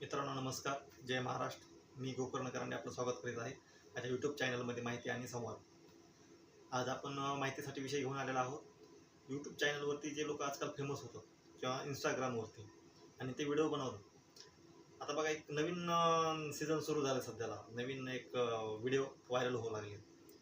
मित्रांनो नमस्कार. जय महाराष्ट्र. मी गोकर्ण करंडे आपलं स्वागत करीत आहे माझ्या यूट्यूब चॅनलमध्ये माहिती आणि संवाद. आज आपण माहितीसाठी विषय घेऊन आलेला आहोत. यूट्यूब चॅनलवरती जे लोक आजकाल फेमस होतात किंवा इंस्टाग्रामवरती आणि ते व्हिडिओ बनवतात. आता बघा एक नवीन सीझन सुरू झालं सध्याला. नवीन एक व्हिडिओ व्हायरल होऊ लागले.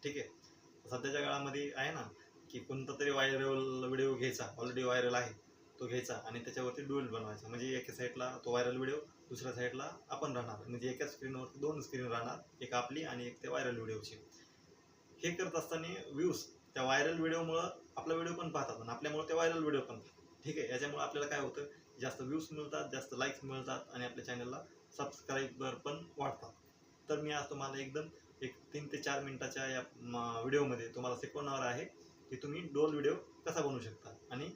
ठीक आहे. सध्याच्या काळामध्ये आहे ना की कोणता तरी व्हायरल व्हिडिओ घ्यायचा, ऑलरेडी व्हायरल आहे तो घ्यायचा आणि त्याच्यावरती डुएल बनवायचा. म्हणजे एका साईडला तो व्हायरल व्हिडिओ, दुसऱ्या साईडला आपण राहणार. म्हणजे एका स्क्रीनवरती दोन स्क्रीन राहणार, एक आपली आणि एक त्या व्हायरल व्हिडिओची. हे करत असताना व्ह्यूज त्या व्हायरल व्हिडिओमुळं आपला व्हिडिओ पण पाहतात आणि आपल्यामुळे त्या व्हायरल व्हिडिओ पण पाहतात. ठीक आहे. याच्यामुळे आपल्याला काय होतं, जास्त व्ह्यूज मिळतात, जास्त लाईक्स मिळतात आणि आपल्या चॅनलला सबस्क्राईबर पण वाढतात. तर मी आज तुम्हाला एकदम एक 3 ते 4 मिनिटाच्या या व्हिडिओमध्ये तुम्हाला शिकवणार आहे की तुम्ही डुअल व्हिडिओ कसा बनवू शकता आणि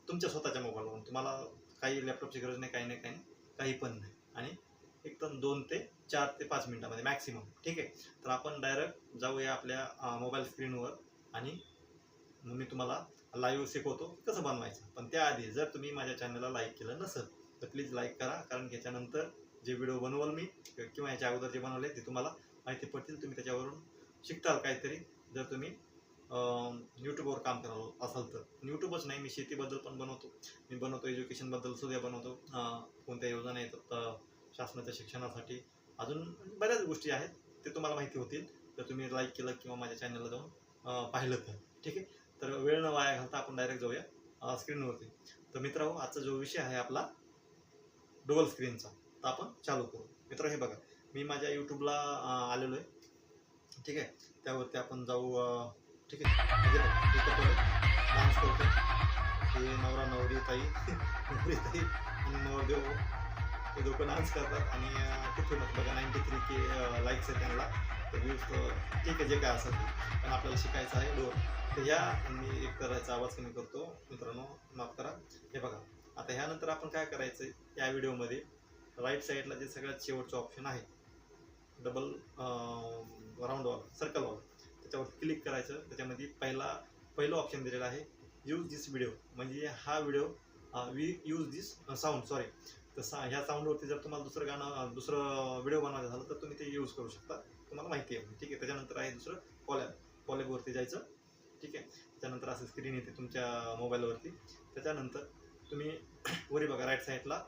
तुमच्या स्वतःच्या मोबाईलवरून. तुम्हाला काही लॅपटॉपची गरज नाही, काही नाही, काही पण नाही. आणि एकदम 2 ते 4 ते 5 मिनिटामध्ये मॅक्सिमम. ठीक आहे. तर आपण डायरेक्ट जाऊया आपल्या मोबाईल स्क्रीनवर आणि मी तुम्हाला लाईव्ह शिकवतो कसं बनवायचं. पण त्याआधी जर तुम्ही माझ्या चॅनलला लाईक केलं नसेल तर प्लीज लाईक करा, कारण याच्यानंतर जे व्हिडिओ बनवल मी किंवा याच्या अगोदर जे बनवले ते तुम्हाला माहिती पडतील. तुम्ही त्याच्यावरून शिकताल काहीतरी. जर तुम्ही यूट्यूबवर काम करत असाल तर. यूट्यूबच नाही, मी शेतीबद्दल पण बनवतो. मी बनवतो एज्युकेशनबद्दल सुद्धा बनवतो. कोणत्या योजना येतात शासनाच्या शिक्षणासाठी, अजून बऱ्याच गोष्टी आहेत ते तुम्हाला माहिती होतील तर तुम्ही लाईक केलं किंवा माझ्या चॅनलला जाऊन पाहिलं तर. ठीक आहे. तर वेळ न वाया घालता आपण डायरेक्ट जाऊया स्क्रीनवरती. तर मित्रांनो, आजचा जो विषय आहे आपला डुअल स्क्रीनचा, तर आपण चालू करू. मित्र हे बघा, मी माझ्या यूट्यूबला आलेलो आहे. ठीक आहे. त्यावरती आपण जाऊ. ठीक आहे. डान्स करतो. हे नवरा नवरी ताई नवरी ताई आणि नवरदेव ते दोघं डान्स करतात आणि खूप फेमस बघा. 93K लाईक्स आहे त्यांना. तर व्ह्यूज ठीक आहे, जे काय असेल ते. पण आपल्याला शिकायचं आहे डुअल. तर ह्या मी एक करायचा आवाज कमी करतो मित्रांनो, माफ करा. हे बघा, आता ह्यानंतर आपण काय करायचं आहे, या व्हिडिओमध्ये राईट साईडला जे सगळ्यात शेवटचं ऑप्शन आहे, डबल राऊंडवाला सर्कलवाला, त्याच्यावर क्लिक करायचं. त्याच्यामध्ये पहिलं ऑप्शन दिलेलं आहे यूज दिस व्हिडिओ. म्हणजे हा video we use this sound, sorry. तर ह्या साऊंडवरती जर तुम्हाला दुसरं व्हिडिओ बनवायचं झालं तर तुम्ही ते यूज करू शकता, तुम्हाला माहिती आहे. ठीक आहे. त्याच्यानंतर आहे दुसरं कॉलॅबवरती जायचं. ठीक आहे. त्याच्यानंतर असं स्क्रीन येते तुमच्या मोबाईलवरती. त्याच्यानंतर तुम्ही वरी बघा, राईट साईडला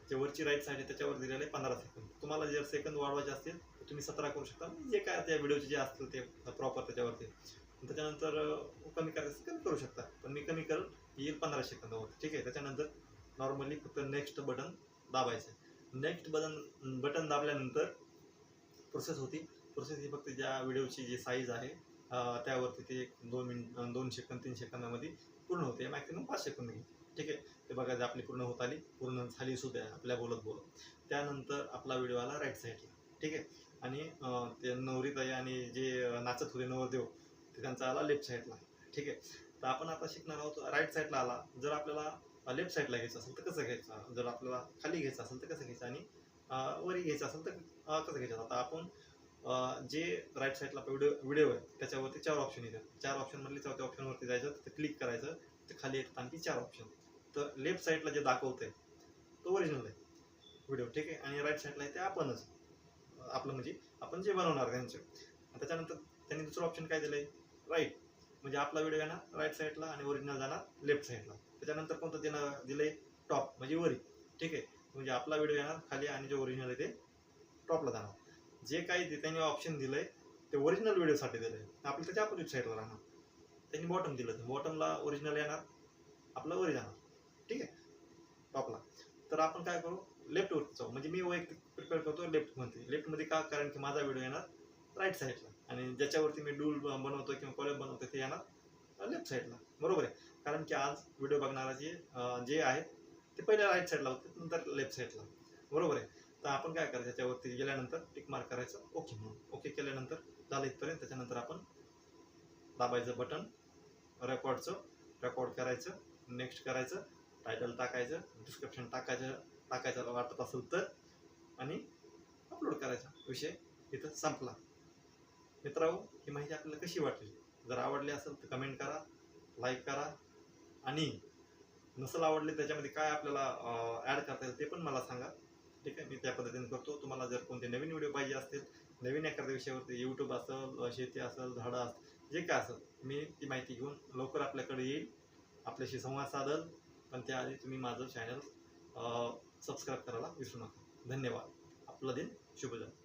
जे वरची राईट साईड आहे त्याच्यावर दिलेलं आहे 15 सेकंद. तुम्हाला जर सेकंद वाढवायचे असतील तर तुम्ही 17 करू शकता. जे काय त्या व्हिडिओचे जे असतील ते प्रॉपर त्याच्यावरती. त्याच्यानंतर कमी करायचं कमी करू शकता, पण मी कमी करेल, येईल 15 सेकंदावरती. ठीक आहे. त्याच्यानंतर नॉर्मली फक्त नेक्स्ट बटन दाबायचं. नेक्स्ट बटन दाबल्यानंतर प्रोसेस होती. प्रोसेस ही फक्त ज्या व्हिडिओची जी साईज आहे त्यावरती ते 2 सेकंद 3 सेकंदामध्ये पूर्ण होते. मॅक्सिमम 5 सेकंद घेते. ठीक आहे. ते बघा, आपली पूर्ण होत आली, पूर्ण झाली सुद्धा आपल्या बोलत. त्यानंतर आपला व्हिडिओ आला राईट साईडला. ठीक आहे. आणि ते नवरीताई आणि जे नाचत होते नवरदेव ते त्यांचा आला लेफ्ट साईडला. ठीक आहे. तर आपण आता शिकणार आहोत राईट साईडला आला. जर आपल्याला लेफ्ट साईडला घ्यायचं असेल तर कसं घ्यायचं, जर आपल्याला खाली घ्यायचं असेल तर कसं घ्यायचं आणि वरी घ्यायचं असेल तर कसं घ्यायचं. आता आपण जे राईट साईडला व्हिडिओ आहे त्याच्यावरती 4 ऑप्शन येतात. 4 ऑप्शनमधले चौथ्या ऑप्शनवरती जायचं, तिथे क्लिक करायचं, ते खाली येतात आणखी 4 ऑप्शन. तर लेफ्ट साईडला जे दाखवतंय तो ओरिजिनल आहे व्हिडिओ. ठीक आहे. आणि राईट साईडला आहे ते आपणच, आपलं म्हणजे आपण जे बनवणार त्यांचं. त्याच्यानंतर त्यांनी दुसरं ऑप्शन काय दिलं आहे, राईट. म्हणजे आपला व्हिडिओ येणार राईट साईडला आणि ओरिजिनल जाणार लेफ्ट साईडला. त्याच्यानंतर कोणतं दिलं आहे, टॉप म्हणजे वरी. ठीक आहे. म्हणजे आपला व्हिडिओ येणार खाली आणि जे ओरिजिनल आहे ते टॉपला जाणार. जे काही त्यांनी ऑप्शन दिलं आहे ते ओरिजिनल व्हिडिओसाठी दिलं आहे. आपलं त्याच्या अपोजिट साईडला राहणार. त्यांनी बॉटम दिलं तर बॉटमला ओरिजिनल येणार, आपलं वरी जाणार. ठीक आहे, टॉपला. तर आपण काय करू, लेफ्टवरती जाऊ. म्हणजे मी वैयक्तिक प्रिपेअर करतो लेफ्टमध्ये. लेफ्टमध्ये का, कारण की माझा व्हिडिओ येणार राईट साईडला आणि ज्याच्यावरती मी डूल बनवतो किंवा कॉलम बनवतो ते येणार लेफ्ट साईडला. बरोबर आहे. कारण की आज व्हिडिओ बघणारा जे आहेत ते पहिले राईट साईडला होते, नंतर लेफ्ट साईडला. बरोबर आहे. तर आपण काय करायचं, त्याच्यावरती गेल्यानंतर टिक मार्क करायचं, ओके म्हणून. ओके केल्यानंतर झालं इथपर्यंत. त्याच्यानंतर आपण दाबायचं बटन रेकॉर्डचं, रेकॉर्ड करायचं, नेक्स्ट करायचं, टायटल टाकायचं, डिस्क्रिप्शन टाकायचं वाटत असेल तर, आणि अपलोड करायचा. विषय इथं संपला. मित्रांनो, ही माहिती आपल्याला कशी वाटली, जर आवडली असेल तर कमेंट करा, लाईक करा, आणि नसेल आवडले त्याच्यामध्ये काय आपल्याला ॲड करता येईल ते पण मला सांगा. ठीक आहे, मी त्या पद्धतीने करतो. तुम्हाला जर कोणते नवीन व्हिडिओ पाहिजे असतील, नवीन एखाद्या विषयावरती, यूट्यूब असेल, शेती असेल, झाडं असेल, जे काय असेल, मी ती माहिती घेऊन लवकर आपल्याकडे येईल, आपल्याशी संवाद साधल. पण त्याआधी तुम्ही माझं चॅनल सबस्क्राईब करायला विसरू नका. धन्यवाद. आपला दिन शुभ जाओ.